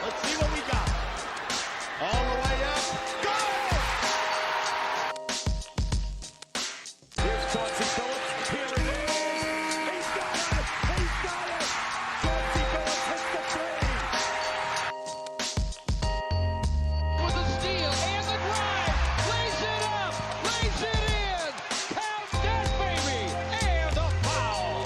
Let's see what we got. All the way up. Goal! Here's Chauncey Billups. Here it is. He's got it. He's got it. Chauncey Billups hits the three. With a steal and the drive. Lays it up. Lays it in. Count that, baby. And a foul.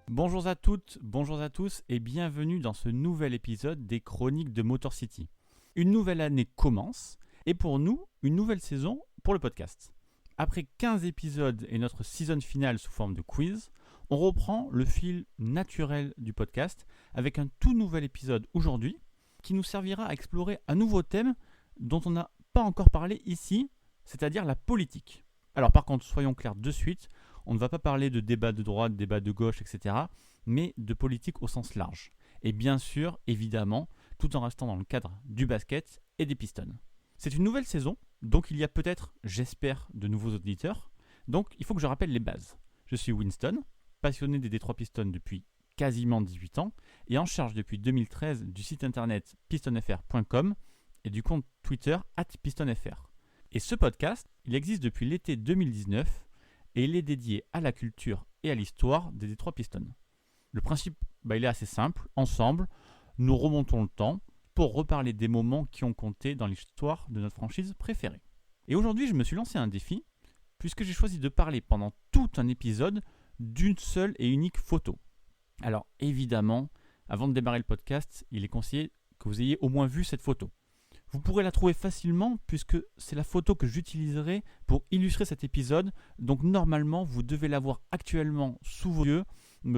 Bonjour à toutes, bonjour à tous et bienvenue dans ce nouvel épisode des Chroniques de Motor City. Une nouvelle année commence et pour nous, une nouvelle saison pour le podcast. Après 15 épisodes et notre season finale sous forme de quiz, on reprend le fil naturel du podcast avec un tout nouvel épisode aujourd'hui qui nous servira à explorer un nouveau thème dont on n'a pas encore parlé ici, c'est-à-dire la politique. Alors par contre, soyons clairs de suite, on ne va pas parler de débat de droite, débat de gauche, etc., mais de politique au sens large. Et bien sûr, évidemment, tout en restant dans le cadre du basket et des Pistons. C'est une nouvelle saison, donc il y a peut-être, j'espère, de nouveaux auditeurs. Donc il faut que je rappelle les bases. Je suis Winston, passionné des Detroit Pistons depuis quasiment 18 ans, et en charge depuis 2013 du site internet pistonfr.com et du compte Twitter @pistonfr. Et ce podcast, il existe depuis l'été 2019, et il est dédié à la culture et à l'histoire des Detroit Pistons. Le principe, il est assez simple. Ensemble, nous remontons le temps pour reparler des moments qui ont compté dans l'histoire de notre franchise préférée. Et aujourd'hui, je me suis lancé un défi, puisque j'ai choisi de parler pendant tout un épisode d'une seule et unique photo. Alors évidemment, avant de démarrer le podcast, il est conseillé que vous ayez au moins vu cette photo. Vous pourrez la trouver facilement puisque c'est la photo que j'utiliserai pour illustrer cet épisode. Donc normalement, vous devez l'avoir actuellement sous vos yeux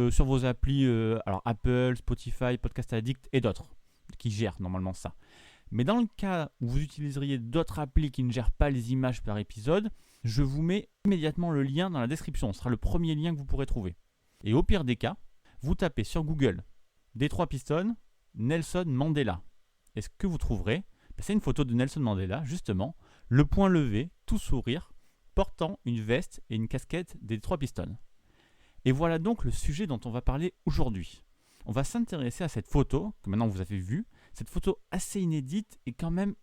sur vos applis alors Apple, Spotify, Podcast Addict et d'autres qui gèrent normalement ça. Mais dans le cas où vous utiliseriez d'autres applis qui ne gèrent pas les images par épisode, je vous mets immédiatement le lien dans la description. Ce sera le premier lien que vous pourrez trouver. Et au pire des cas, vous tapez sur Google Detroit Pistons, Nelson Mandela. Et ce que vous trouverez, c'est une photo de Nelson Mandela, justement, le poing levé, tout sourire, portant une veste et une casquette des Detroit Pistons. Et voilà donc le sujet dont on va parler aujourd'hui. On va s'intéresser à cette photo, que maintenant vous avez vue, cette photo assez inédite et quand même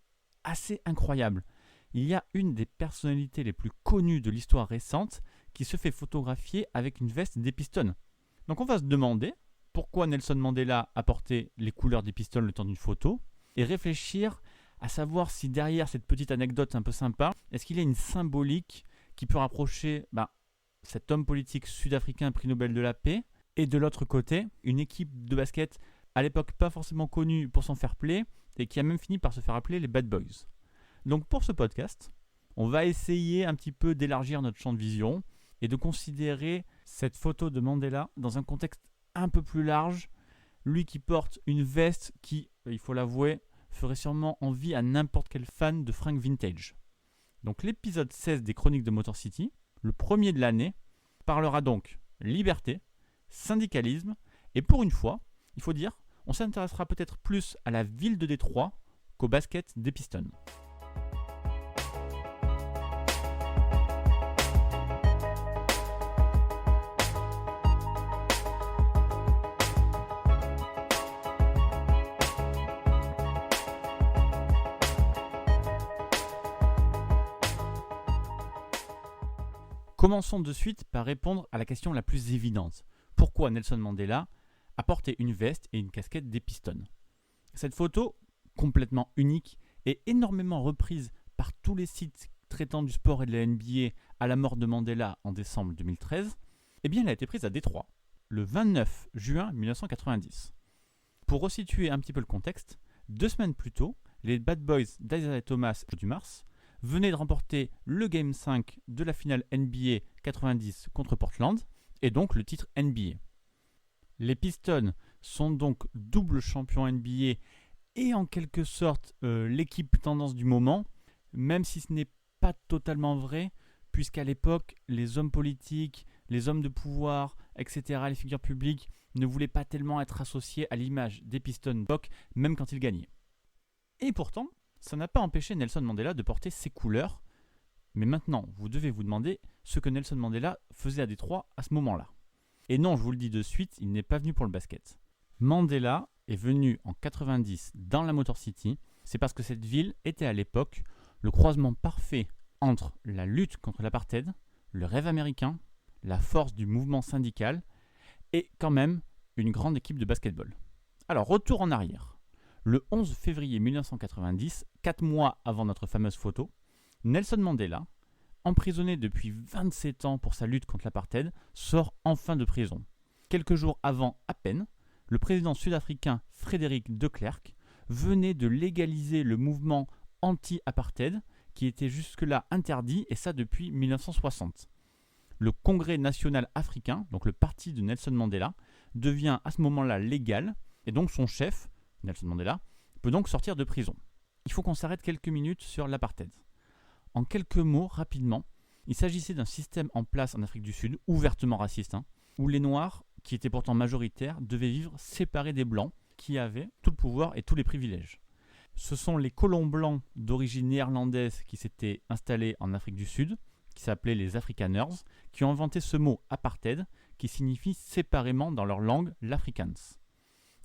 assez incroyable. Il y a une des personnalités les plus connues de l'histoire récente qui se fait photographier avec une veste des Pistons. Donc on va se demander pourquoi Nelson Mandela a porté les couleurs des Pistons le temps d'une photo et réfléchir à savoir si derrière cette petite anecdote un peu sympa, est-ce qu'il y a une symbolique qui peut rapprocher cet homme politique sud-africain prix Nobel de la paix et de l'autre côté, une équipe de basket à l'époque pas forcément connue pour son fair play et qui a même fini par se faire appeler les Bad Boys. Donc pour ce podcast, on va essayer un petit peu d'élargir notre champ de vision et de considérer cette photo de Mandela dans un contexte un peu plus large, lui qui porte une veste qui, il faut l'avouer, ferait sûrement envie à n'importe quel fan de fringues vintage. Donc l'épisode 16 des Chroniques de Motor City, le premier de l'année, parlera donc liberté, syndicalisme, et pour une fois, il faut dire, on s'intéressera peut-être plus à la ville de Détroit qu'au basket des Pistons. Commençons de suite par répondre à la question la plus évidente. Pourquoi Nelson Mandela a porté une veste et une casquette des Pistons ? Cette photo, complètement unique et énormément reprise par tous les sites traitant du sport et de la NBA à la mort de Mandela en décembre 2013, elle a été prise à Détroit, le 29 juin 1990. Pour resituer un petit peu le contexte, 2 semaines plus tôt, les Bad Boys d'Isaiah Thomas du Mars venait de remporter le Game 5 de la finale NBA 90 contre Portland, et donc le titre NBA. Les Pistons sont donc double champions NBA et en quelque sorte l'équipe tendance du moment, même si ce n'est pas totalement vrai, puisqu'à l'époque, les hommes politiques, les hommes de pouvoir, etc., les figures publiques, ne voulaient pas tellement être associés à l'image des Pistons d'époque, même quand ils gagnaient. Et pourtant, ça n'a pas empêché Nelson Mandela de porter ses couleurs. Mais maintenant, vous devez vous demander ce que Nelson Mandela faisait à Détroit à ce moment-là. Et non, je vous le dis de suite, il n'est pas venu pour le basket. Mandela est venu en 90 dans la Motor City, c'est parce que cette ville était à l'époque le croisement parfait entre la lutte contre l'apartheid, le rêve américain, la force du mouvement syndical et quand même une grande équipe de basketball. Alors retour en arrière. Le 11 février 1990, 4 mois avant notre fameuse photo, Nelson Mandela, emprisonné depuis 27 ans pour sa lutte contre l'apartheid, sort enfin de prison. Quelques jours avant à peine, le président sud-africain Frédéric de Klerk venait de légaliser le mouvement anti-apartheid qui était jusque-là interdit, et ça depuis 1960. Le Congrès national africain, donc le parti de Nelson Mandela, devient à ce moment-là légal, et donc son chef, Nelson Mandela, peut donc sortir de prison. Il faut qu'on s'arrête quelques minutes sur l'apartheid. En quelques mots, rapidement, il s'agissait d'un système en place en Afrique du Sud, ouvertement raciste, où les Noirs, qui étaient pourtant majoritaires, devaient vivre séparés des Blancs, qui avaient tout le pouvoir et tous les privilèges. Ce sont les colons blancs d'origine néerlandaise qui s'étaient installés en Afrique du Sud, qui s'appelaient les Afrikaners, qui ont inventé ce mot apartheid, qui signifie séparément dans leur langue l'Afrikaans.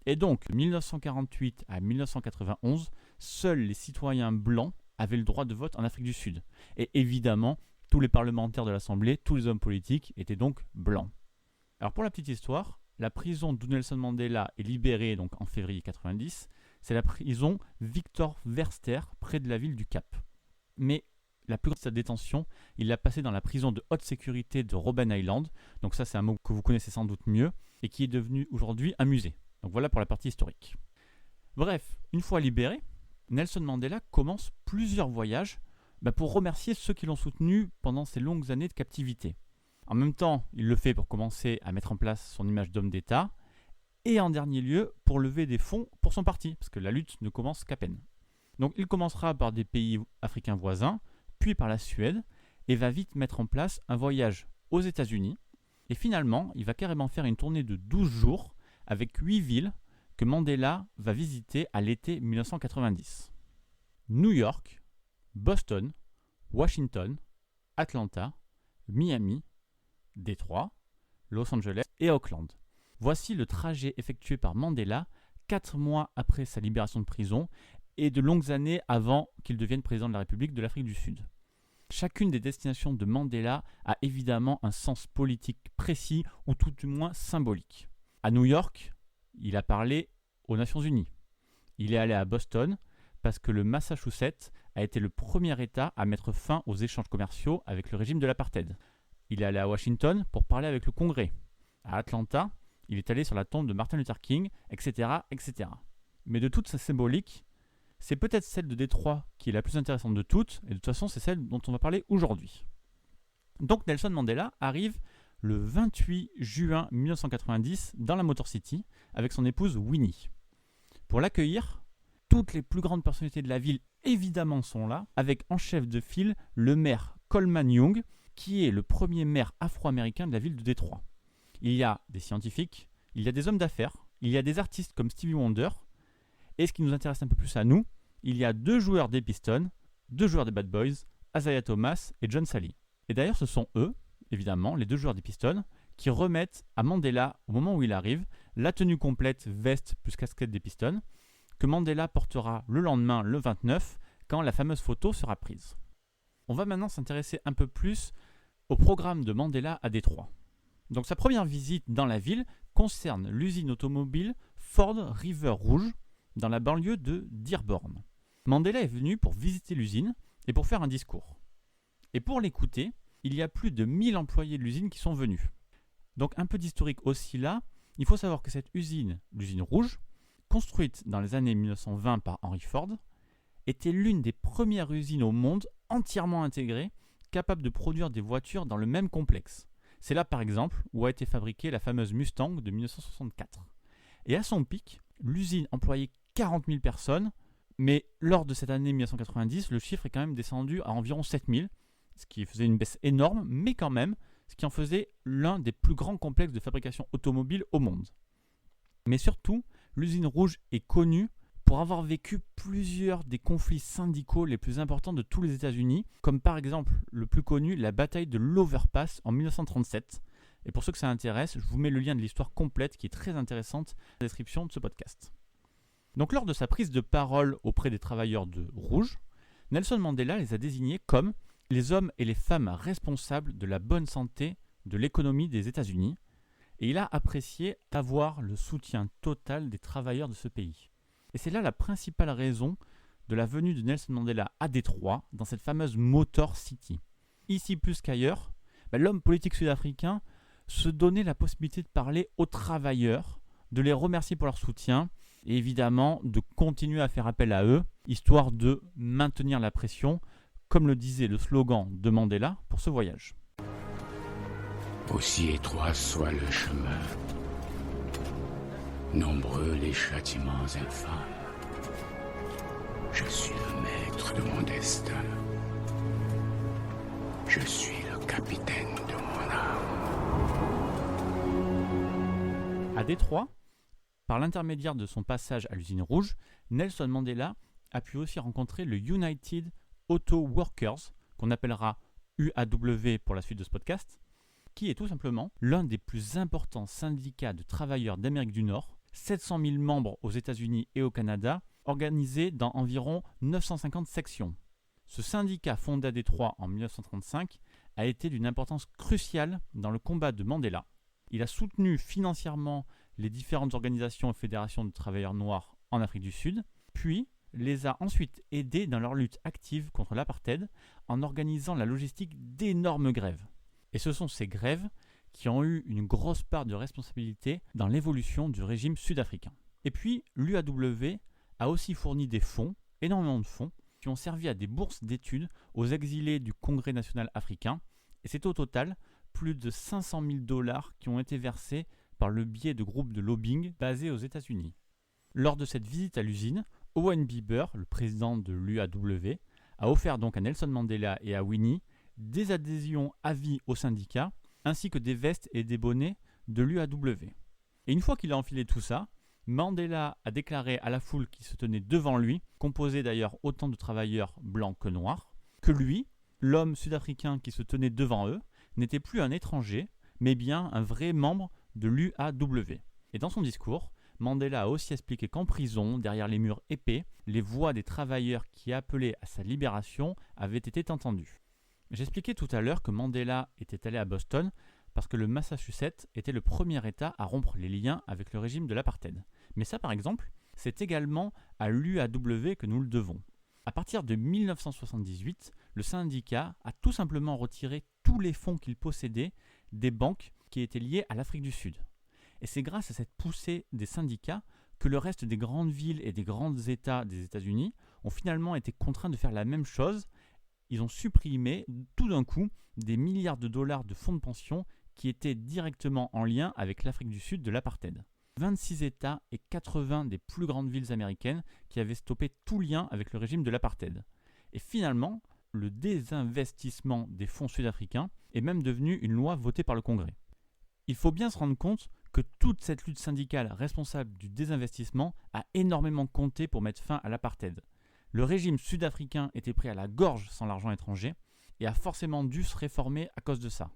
Et donc, de 1948 à 1991, seuls les citoyens blancs avaient le droit de vote en Afrique du Sud. Et évidemment, tous les parlementaires de l'Assemblée, tous les hommes politiques étaient donc blancs. Alors pour la petite histoire, la prison d'où Nelson Mandela est libéré donc en février 90, c'est la prison Victor Verster, près de la ville du Cap. Mais la plus grande de sa détention, il l'a passée dans la prison de haute sécurité de Robben Island, donc ça c'est un mot que vous connaissez sans doute mieux, et qui est devenu aujourd'hui un musée. Donc voilà pour la partie historique. Bref, une fois libéré, Nelson Mandela commence plusieurs voyages pour remercier ceux qui l'ont soutenu pendant ces longues années de captivité. En même temps, il le fait pour commencer à mettre en place son image d'homme d'État, et en dernier lieu, pour lever des fonds pour son parti, parce que la lutte ne commence qu'à peine. Donc il commencera par des pays africains voisins, puis par la Suède, et va vite mettre en place un voyage aux États-Unis, et finalement, il va carrément faire une tournée de 12 jours, avec 8 villes que Mandela va visiter à l'été 1990. New York, Boston, Washington, Atlanta, Miami, Détroit, Los Angeles et Auckland. Voici le trajet effectué par Mandela 4 mois après sa libération de prison et de longues années avant qu'il devienne président de la République de l'Afrique du Sud. Chacune des destinations de Mandela a évidemment un sens politique précis ou tout du moins symbolique. À New York, il a parlé aux Nations Unies. Il est allé à Boston parce que le Massachusetts a été le premier État à mettre fin aux échanges commerciaux avec le régime de l'apartheid. Il est allé à Washington pour parler avec le Congrès. À Atlanta, il est allé sur la tombe de Martin Luther King, etc., etc. Mais de toute sa symbolique, c'est peut-être celle de Détroit qui est la plus intéressante de toutes, et de toute façon c'est celle dont on va parler aujourd'hui. Donc Nelson Mandela arrive le 28 juin 1990 dans la Motor City avec son épouse Winnie. Pour l'accueillir, toutes les plus grandes personnalités de la ville évidemment sont là, avec en chef de file le maire Coleman Young, qui est le premier maire afro-américain de la ville de Détroit. Il y a des scientifiques, il y a des hommes d'affaires, il y a des artistes comme Stevie Wonder, et ce qui nous intéresse un peu plus à nous, il y a 2 joueurs des Pistons, 2 joueurs des Bad Boys, Isaiah Thomas et John Sally. Et d'ailleurs ce sont eux, évidemment, les 2 joueurs des Pistons, qui remettent à Mandela, au moment où il arrive, la tenue complète, veste plus casquette des Pistons, que Mandela portera le lendemain, le 29, quand la fameuse photo sera prise. On va maintenant s'intéresser un peu plus au programme de Mandela à Détroit. Donc sa première visite dans la ville concerne l'usine automobile Ford River Rouge, dans la banlieue de Dearborn. Mandela est venu pour visiter l'usine et pour faire un discours. Et pour l'écouter, il y a plus de 1000 employés de l'usine qui sont venus. Donc un peu d'historique aussi là, il faut savoir que cette usine, l'usine Rouge, construite dans les années 1920 par Henry Ford, était l'une des premières usines au monde entièrement intégrée, capable de produire des voitures dans le même complexe. C'est là par exemple où a été fabriquée la fameuse Mustang de 1964. Et à son pic, l'usine employait 40 000 personnes, mais lors de cette année 1990, le chiffre est quand même descendu à environ 7 000, ce qui faisait une baisse énorme, mais quand même, ce qui en faisait l'un des plus grands complexes de fabrication automobile au monde. Mais surtout, l'usine Rouge est connue pour avoir vécu plusieurs des conflits syndicaux les plus importants de tous les États-Unis, comme par exemple le plus connu, la bataille de l'Overpass en 1937, Et pour ceux que ça intéresse, je vous mets le lien de l'histoire complète qui est très intéressante dans la description de ce podcast. Donc lors de sa prise de parole auprès des travailleurs de Rouge, Nelson Mandela les a désignés comme les hommes et les femmes responsables de la bonne santé de l'économie des États-Unis, et il a apprécié avoir le soutien total des travailleurs de ce pays. Et c'est là la principale raison de la venue de Nelson Mandela à Détroit, dans cette fameuse Motor City. Ici plus qu'ailleurs, l'homme politique sud-africain se donnait la possibilité de parler aux travailleurs, de les remercier pour leur soutien, et évidemment de continuer à faire appel à eux, histoire de maintenir la pression, comme le disait le slogan de Mandela pour ce voyage. Aussi étroit soit le chemin, nombreux les châtiments infâmes. Je suis le maître de mon destin. Je suis le capitaine de mon âme. À Détroit, par l'intermédiaire de son passage à l'usine Rouge, Nelson Mandela a pu aussi rencontrer le United Auto Workers, qu'on appellera UAW pour la suite de ce podcast, qui est tout simplement l'un des plus importants syndicats de travailleurs d'Amérique du Nord, 700 000 membres aux États-Unis et au Canada, organisé dans environ 950 sections. Ce syndicat fondé à Détroit en 1935 a été d'une importance cruciale dans le combat de Mandela. Il a soutenu financièrement les différentes organisations et fédérations de travailleurs noirs en Afrique du Sud, puis les a ensuite aidés dans leur lutte active contre l'apartheid en organisant la logistique d'énormes grèves. Et ce sont ces grèves qui ont eu une grosse part de responsabilité dans l'évolution du régime sud-africain. Et puis, l'UAW a aussi fourni des fonds, énormément de fonds, qui ont servi à des bourses d'études aux exilés du Congrès national africain, et c'est au total plus de 500 000 $ qui ont été versés par le biais de groupes de lobbying basés aux États-Unis. Lors de cette visite à l'usine, Owen Bieber, le président de l'UAW, a offert donc à Nelson Mandela et à Winnie des adhésions à vie au syndicat, ainsi que des vestes et des bonnets de l'UAW. Et une fois qu'il a enfilé tout ça, Mandela a déclaré à la foule qui se tenait devant lui, composée d'ailleurs autant de travailleurs blancs que noirs, que lui, l'homme sud-africain qui se tenait devant eux, n'était plus un étranger, mais bien un vrai membre de l'UAW. Et dans son discours, Mandela a aussi expliqué qu'en prison, derrière les murs épais, les voix des travailleurs qui appelaient à sa libération avaient été entendues. J'expliquais tout à l'heure que Mandela était allé à Boston parce que le Massachusetts était le premier État à rompre les liens avec le régime de l'apartheid. Mais ça, par exemple, c'est également à l'UAW que nous le devons. À partir de 1978, le syndicat a tout simplement retiré tous les fonds qu'il possédait des banques qui étaient liées à l'Afrique du Sud. Et c'est grâce à cette poussée des syndicats que le reste des grandes villes et des grands États des États-Unis ont finalement été contraints de faire la même chose. Ils ont supprimé tout d'un coup des milliards de dollars de fonds de pension qui étaient directement en lien avec l'Afrique du Sud de l'apartheid. 26 États et 80 des plus grandes villes américaines qui avaient stoppé tout lien avec le régime de l'apartheid. Et finalement, le désinvestissement des fonds sud-africains est même devenu une loi votée par le Congrès. Il faut bien se rendre compte que toute cette lutte syndicale responsable du désinvestissement a énormément compté pour mettre fin à l'apartheid. Le régime sud-africain était pris à la gorge sans l'argent étranger et a forcément dû se réformer à cause de ça.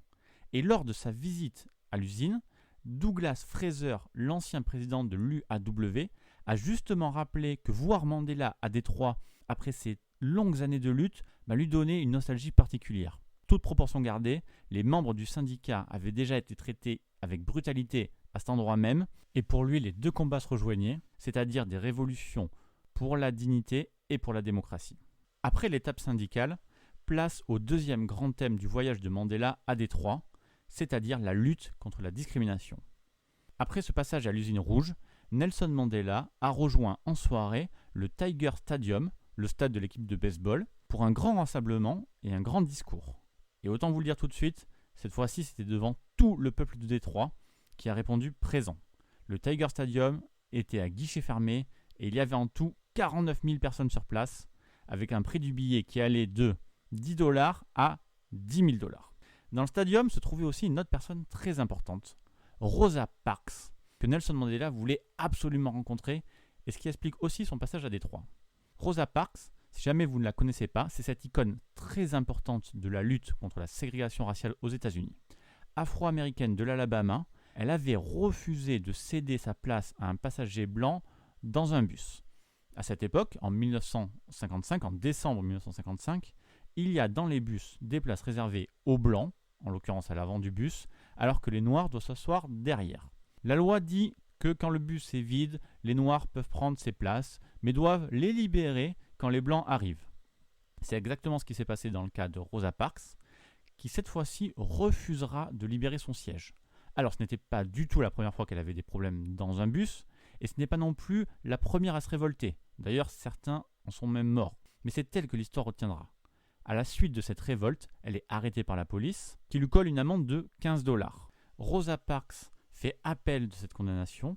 Et lors de sa visite à l'usine, Douglas Fraser, l'ancien président de l'UAW, a justement rappelé que voir Mandela à Détroit après ces longues années de lutte lui donnait une nostalgie particulière. Toute proportion gardée, les membres du syndicat avaient déjà été traités avec brutalité à cet endroit même, et pour lui les deux combats se rejoignaient, c'est-à-dire des révolutions pour la dignité et pour la démocratie. Après l'étape syndicale, place au deuxième grand thème du voyage de Mandela à Détroit, c'est-à-dire la lutte contre la discrimination. Après ce passage à l'usine Rouge, Nelson Mandela a rejoint en soirée le Tiger Stadium, le stade de l'équipe de baseball, pour un grand rassemblement et un grand discours. Et autant vous le dire tout de suite, cette fois-ci c'était devant tout le peuple de Détroit qui a répondu présent. Le Tiger Stadium était à guichet fermé et il y avait en tout 49 000 personnes sur place, avec un prix du billet qui allait de 10 $ à 10 000 $. Dans le stadium se trouvait aussi une autre personne très importante, Rosa Parks, que Nelson Mandela voulait absolument rencontrer, et ce qui explique aussi son passage à Détroit. Rosa Parks, si jamais vous ne la connaissez pas, c'est cette icône très importante de la lutte contre la ségrégation raciale aux États-Unis. afro-américaine de l'Alabama, elle avait refusé de céder sa place à un passager blanc dans un bus. À cette époque, en décembre 1955, il y a dans les bus des places réservées aux blancs, en l'occurrence à l'avant du bus, alors que les noirs doivent s'asseoir derrière. La loi dit que quand le bus est vide, les noirs peuvent prendre ces places, mais doivent les libérer quand les blancs arrivent. C'est exactement ce qui s'est passé dans le cas de Rosa Parks, qui cette fois-ci refusera de libérer son siège. Alors ce n'était pas du tout la première fois qu'elle avait des problèmes dans un bus, et ce n'est pas non plus la première à se révolter. D'ailleurs, certains en sont même morts. Mais c'est elle que l'histoire retiendra. À la suite de cette révolte, elle est arrêtée par la police, qui lui colle une amende de $15. Rosa Parks fait appel de cette condamnation,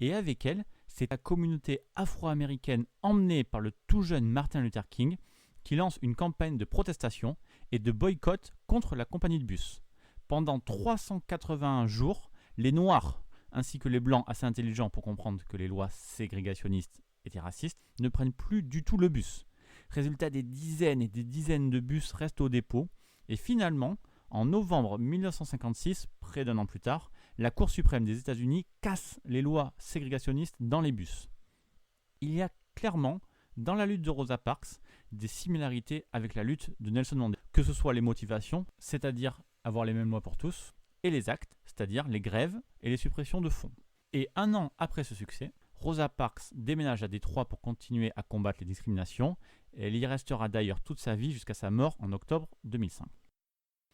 et avec elle, c'est la communauté afro-américaine emmenée par le tout jeune Martin Luther King qui lance une campagne de protestation et de boycott contre la compagnie de bus. Pendant 381 jours, les Noirs, ainsi que les Blancs assez intelligents pour comprendre que les lois ségrégationnistes étaient racistes, ne prennent plus du tout le bus. Résultat, des dizaines et des dizaines de bus restent au dépôt, et finalement, en novembre 1956, près d'un an plus tard, la Cour suprême des États-Unis casse les lois ségrégationnistes dans les bus. Il y a clairement, dans la lutte de Rosa Parks, des similarités avec la lutte de Nelson Mandela, que ce soit les motivations, c'est-à-dire avoir les mêmes lois pour tous, et les actes, c'est-à-dire les grèves et les suppressions de fonds. Et un an après ce succès, Rosa Parks déménage à Détroit pour continuer à combattre les discriminations, et elle y restera d'ailleurs toute sa vie jusqu'à sa mort en octobre 2005.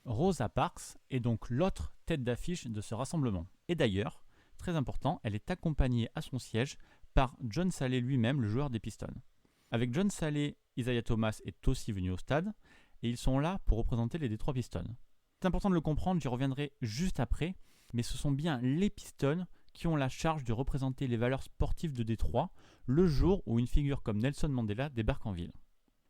Rosa Parks est donc l'autre tête d'affiche de ce rassemblement. Et d'ailleurs, très important, elle est accompagnée à son siège par John Salley lui-même, le joueur des Pistons. Avec John Salley, Isaiah Thomas est aussi venu au stade, et ils sont là pour représenter les Detroit Pistons. C'est important de le comprendre, j'y reviendrai juste après, mais ce sont bien les Pistons qui ont la charge de représenter les valeurs sportives de Détroit le jour où une figure comme Nelson Mandela débarque en ville.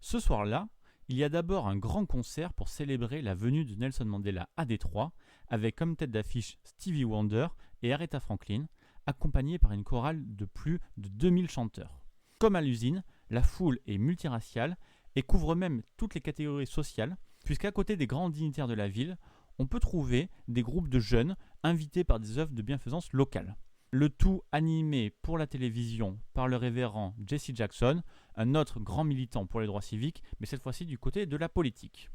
Ce soir-là, il y a d'abord un grand concert pour célébrer la venue de Nelson Mandela à Détroit, avec comme tête d'affiche Stevie Wonder et Aretha Franklin, accompagnés par une chorale de plus de 2000 chanteurs. Comme à l'usine, la foule est multiraciale et couvre même toutes les catégories sociales, puisqu'à côté des grands dignitaires de la ville, on peut trouver des groupes de jeunes invités par des œuvres de bienfaisance locales. Le tout animé pour la télévision par le révérend Jesse Jackson, un autre grand militant pour les droits civiques, mais cette fois-ci du côté de la politique.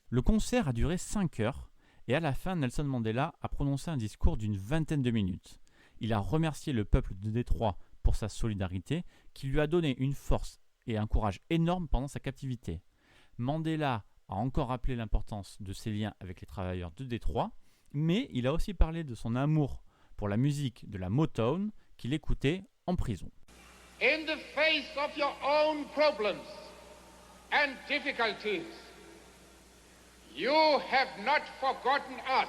Le concert a duré 5 heures, et à la fin, Nelson Mandela a prononcé un discours d'une 20aine de minutes. Il a remercié le peuple de Détroit pour sa solidarité, qui lui a donné une force et un courage énormes pendant sa captivité. Mandela a encore rappelé l'importance de ses liens avec les travailleurs de Détroit, mais il a aussi parlé de son amour pour la musique de la Motown qu'il écoutait en prison. In the face of your own problems and difficulties, you have not forgotten us.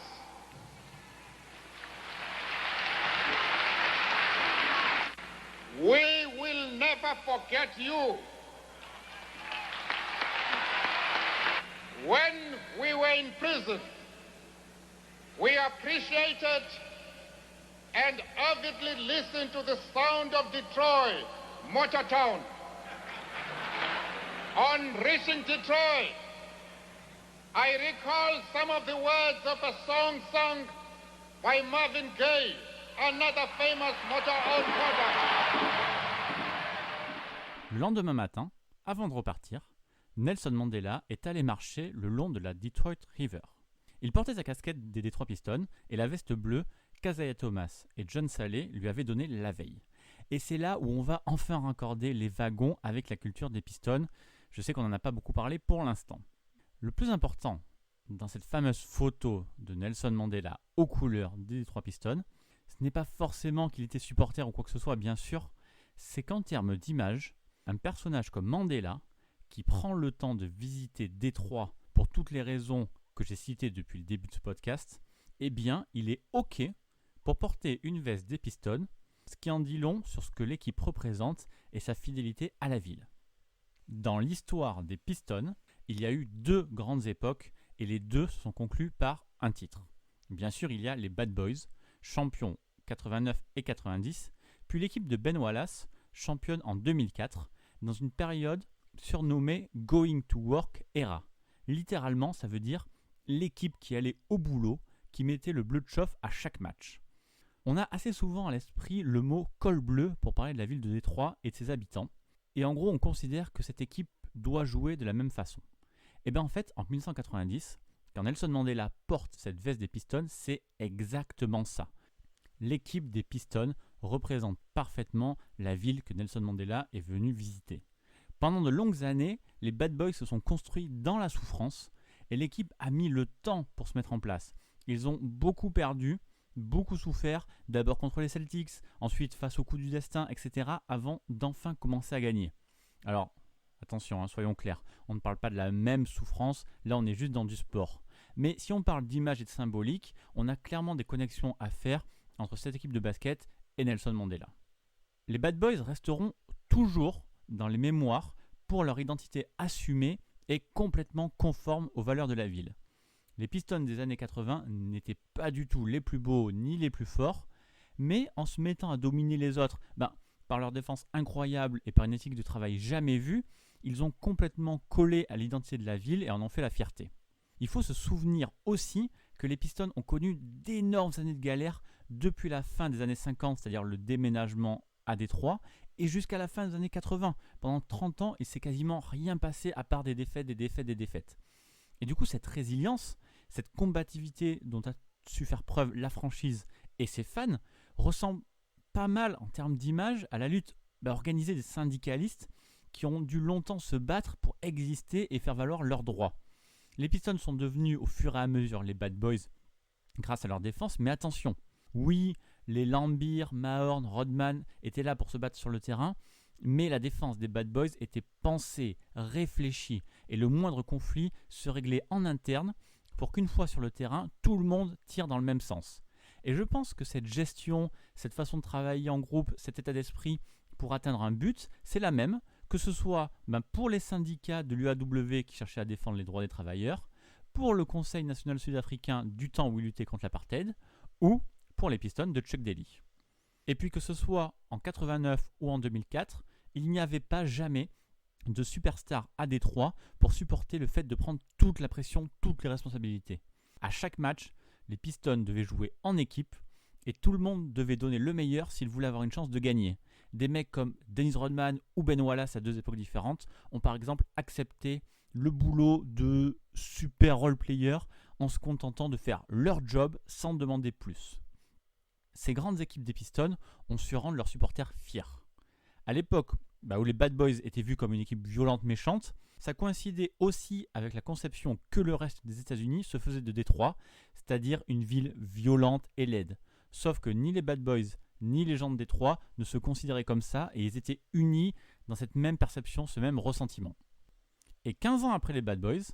We will never forget you. When we were in prison, we appreciated and avidly listened to the sound of Detroit, Motortown. On reaching Detroit, I recall some of the words of a song sung by Marvin Gaye, another famous Motown product. Le lendemain matin, avant de repartir, Nelson Mandela est allé marcher le long de la Detroit River. Il portait sa casquette des Detroit Pistons et la veste bleue qu'Isaiah Thomas et John Salley lui avaient donnée la veille. Et c'est là où on va enfin raccorder les wagons avec la culture des Pistons. Je sais qu'on n'en a pas beaucoup parlé pour l'instant. Le plus important dans cette fameuse photo de Nelson Mandela aux couleurs des Detroit Pistons, ce n'est pas forcément qu'il était supporter ou quoi que ce soit, bien sûr, c'est qu'en termes d'image, un personnage comme Mandela, qui prend le temps de visiter Détroit pour toutes les raisons que j'ai citées depuis le début de ce podcast, eh bien, il est OK pour porter une veste des Pistons, ce qui en dit long sur ce que l'équipe représente et sa fidélité à la ville. Dans l'histoire des Pistons, il y a eu 2 grandes époques et les 2 se sont conclues par un titre. Bien sûr, il y a les Bad Boys, champions 89 et 90, puis l'équipe de Ben Wallace, championne en 2004, dans une période surnommée Going to Work Era. Littéralement, ça veut dire l'équipe qui allait au boulot, qui mettait le bleu de chauffe à chaque match. On a assez souvent à l'esprit le mot col bleu pour parler de la ville de Détroit et de ses habitants. Et en gros, on considère que cette équipe doit jouer de la même façon. Et bien en fait, en 1990, quand Nelson Mandela porte cette veste des Pistons, c'est exactement ça. L'équipe des Pistons représente parfaitement la ville que Nelson Mandela est venu visiter. Pendant de longues années, les Bad Boys se sont construits dans la souffrance et l'équipe a mis le temps pour se mettre en place. Ils ont beaucoup perdu, beaucoup souffert, d'abord contre les Celtics, ensuite face au coup du destin, etc., avant d'enfin commencer à gagner. Alors, attention, soyons clairs, on ne parle pas de la même souffrance, là on est juste dans du sport. Mais si on parle d'image et de symbolique, on a clairement des connexions à faire entre cette équipe de basket et Nelson Mandela. Les Bad Boys resteront toujours dans les mémoires pour leur identité assumée et complètement conforme aux valeurs de la ville. Les Pistons des années 80 n'étaient pas du tout les plus beaux ni les plus forts, mais en se mettant à dominer les autres, par leur défense incroyable et par une éthique de travail jamais vue, ils ont complètement collé à l'identité de la ville et en ont fait la fierté. Il faut se souvenir aussi que les Pistons ont connu d'énormes années de galère depuis la fin des années 50, c'est-à-dire le déménagement à Détroit, et jusqu'à la fin des années 80. Pendant 30 ans, il ne s'est quasiment rien passé à part des défaites. Et du coup, cette résilience, cette combativité dont a su faire preuve la franchise et ses fans, ressemble pas mal en termes d'image à la lutte organisée des syndicalistes qui ont dû longtemps se battre pour exister et faire valoir leurs droits. Les Pistons sont devenus au fur et à mesure les Bad Boys grâce à leur défense, mais attention, oui, les Lambeer, Mahorn, Rodman étaient là pour se battre sur le terrain, mais la défense des Bad Boys était pensée, réfléchie, et le moindre conflit se réglait en interne pour qu'une fois sur le terrain, tout le monde tire dans le même sens. Et je pense que cette gestion, cette façon de travailler en groupe, cet état d'esprit pour atteindre un but, c'est la même, que ce soit pour les syndicats de l'UAW qui cherchaient à défendre les droits des travailleurs, pour le Conseil national sud-africain du temps où il luttait contre l'apartheid, ou pour les Pistons de Chuck Daly. Et puis que ce soit en 89 ou en 2004, il n'y avait pas jamais de superstar à Détroit pour supporter le fait de prendre toute la pression, toutes les responsabilités. À chaque match, les Pistons devaient jouer en équipe et tout le monde devait donner le meilleur s'il voulait avoir une chance de gagner. Des mecs comme Dennis Rodman ou Ben Wallace à deux époques différentes ont par exemple accepté le boulot de super role-player en se contentant de faire leur job sans demander plus. Ces grandes équipes des Pistons ont su rendre leurs supporters fiers. À l'époque où les Bad Boys étaient vus comme une équipe violente méchante, ça coïncidait aussi avec la conception que le reste des États-Unis se faisait de Détroit, c'est-à-dire une ville violente et laide. Sauf que ni les Bad Boys ni les gens de Détroit ne se considéraient comme ça et ils étaient unis dans cette même perception, ce même ressentiment. Et 15 ans après les Bad Boys,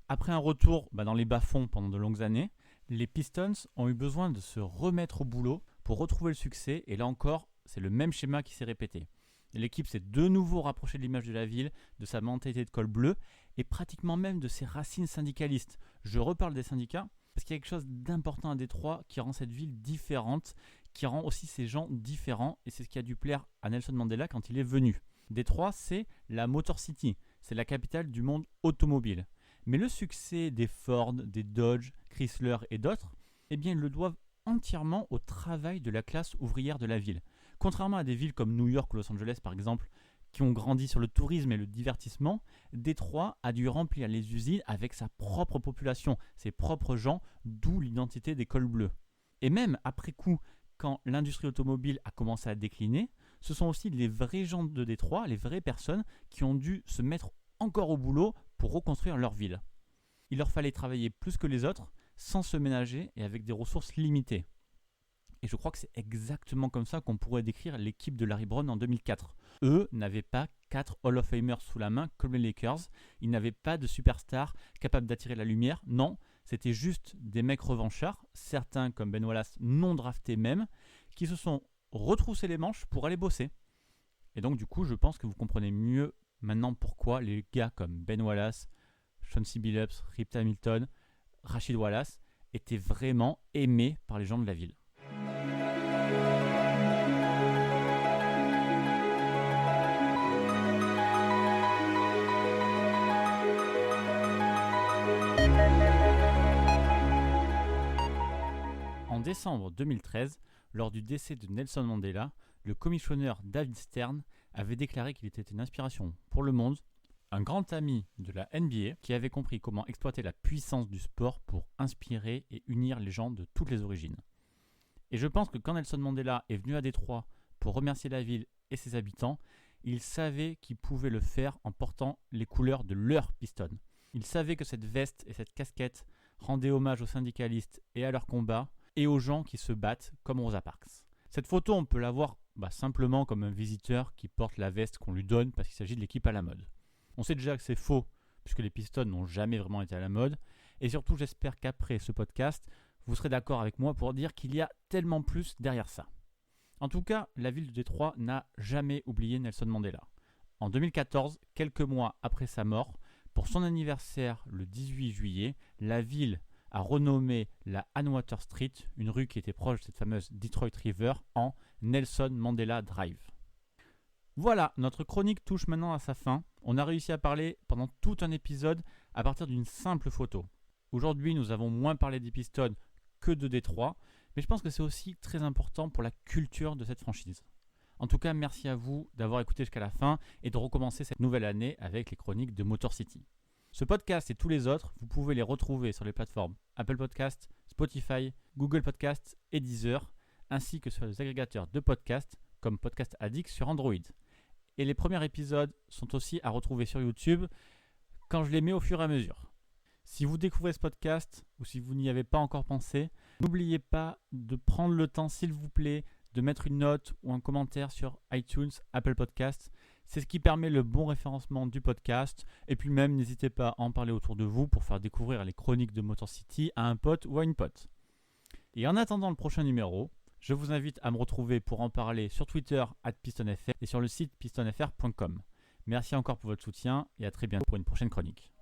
après un retour dans les bas-fonds pendant de longues années, les Pistons ont eu besoin de se remettre au boulot pour retrouver le succès et là encore, c'est le même schéma qui s'est répété. L'équipe s'est de nouveau rapprochée de l'image de la ville, de sa mentalité de col bleu et pratiquement même de ses racines syndicalistes. Je reparle des syndicats parce qu'il y a quelque chose d'important à Détroit qui rend cette ville différente, qui rend aussi ces gens différents et c'est ce qui a dû plaire à Nelson Mandela quand il est venu. Détroit, c'est la Motor City, c'est la capitale du monde automobile. Mais le succès des Ford, des Dodge, Chrysler et d'autres, ils le doivent entièrement au travail de la classe ouvrière de la ville. Contrairement à des villes comme New York ou Los Angeles par exemple, qui ont grandi sur le tourisme et le divertissement, Détroit a dû remplir les usines avec sa propre population, ses propres gens, d'où l'identité des cols bleus. Et même après coup, quand l'industrie automobile a commencé à décliner, ce sont aussi les vrais gens de Détroit, les vraies personnes qui ont dû se mettre encore au boulot pour reconstruire leur ville. Il leur fallait travailler plus que les autres, sans se ménager et avec des ressources limitées. Et je crois que c'est exactement comme ça qu'on pourrait décrire l'équipe de Larry Brown en 2004. Eux n'avaient pas 4 Hall of Famers sous la main comme les Lakers, ils n'avaient pas de superstars capables d'attirer la lumière, non, c'était juste des mecs revanchards, certains comme Ben Wallace non draftés même, qui se sont retroussés les manches pour aller bosser. Et donc du coup, je pense que vous comprenez mieux maintenant pourquoi les gars comme Ben Wallace, Chauncey Billups, Rip Hamilton, Rashid Wallace étaient vraiment aimés par les gens de la ville. En décembre 2013, lors du décès de Nelson Mandela, le commissionneur David Stern avait déclaré qu'il était une inspiration pour le monde, un grand ami de la NBA qui avait compris comment exploiter la puissance du sport pour inspirer et unir les gens de toutes les origines. Et je pense que quand Nelson Mandela est venu à Détroit pour remercier la ville et ses habitants, il savait qu'il pouvait le faire en portant les couleurs de leur Pistons. Il savait que cette veste et cette casquette rendaient hommage aux syndicalistes et à leur combat et aux gens qui se battent comme Rosa Parks. Cette photo, on peut la voir simplement comme un visiteur qui porte la veste qu'on lui donne parce qu'il s'agit de l'équipe à la mode. On sait déjà que c'est faux puisque les Pistons n'ont jamais vraiment été à la mode et surtout j'espère qu'après ce podcast, vous serez d'accord avec moi pour dire qu'il y a tellement plus derrière ça. En tout cas, la ville de Détroit n'a jamais oublié Nelson Mandela. En 2014, quelques mois après sa mort, pour son anniversaire le 18 juillet, la ville a renommé la Anwater Street, une rue qui était proche de cette fameuse Detroit River, en Nelson Mandela Drive. Voilà, notre chronique touche maintenant à sa fin. On a réussi à parler pendant tout un épisode à partir d'une simple photo. Aujourd'hui, nous avons moins parlé des Pistons que de Détroit, mais je pense que c'est aussi très important pour la culture de cette franchise. En tout cas, merci à vous d'avoir écouté jusqu'à la fin et de recommencer cette nouvelle année avec les chroniques de Motor City. Ce podcast et tous les autres, vous pouvez les retrouver sur les plateformes Apple Podcasts, Spotify, Google Podcasts et Deezer, ainsi que sur les agrégateurs de podcasts comme Podcast Addict sur Android. Et les premiers épisodes sont aussi à retrouver sur YouTube quand je les mets au fur et à mesure. Si vous découvrez ce podcast ou si vous n'y avez pas encore pensé, n'oubliez pas de prendre le temps, s'il vous plaît, de mettre une note ou un commentaire sur iTunes, Apple Podcasts. C'est ce qui permet le bon référencement du podcast. Et puis même, n'hésitez pas à en parler autour de vous pour faire découvrir les chroniques de Motor City à un pote ou à une pote. Et en attendant le prochain numéro, je vous invite à me retrouver pour en parler sur Twitter @pistonfr et sur le site pistonfr.com. Merci encore pour votre soutien et à très bientôt pour une prochaine chronique.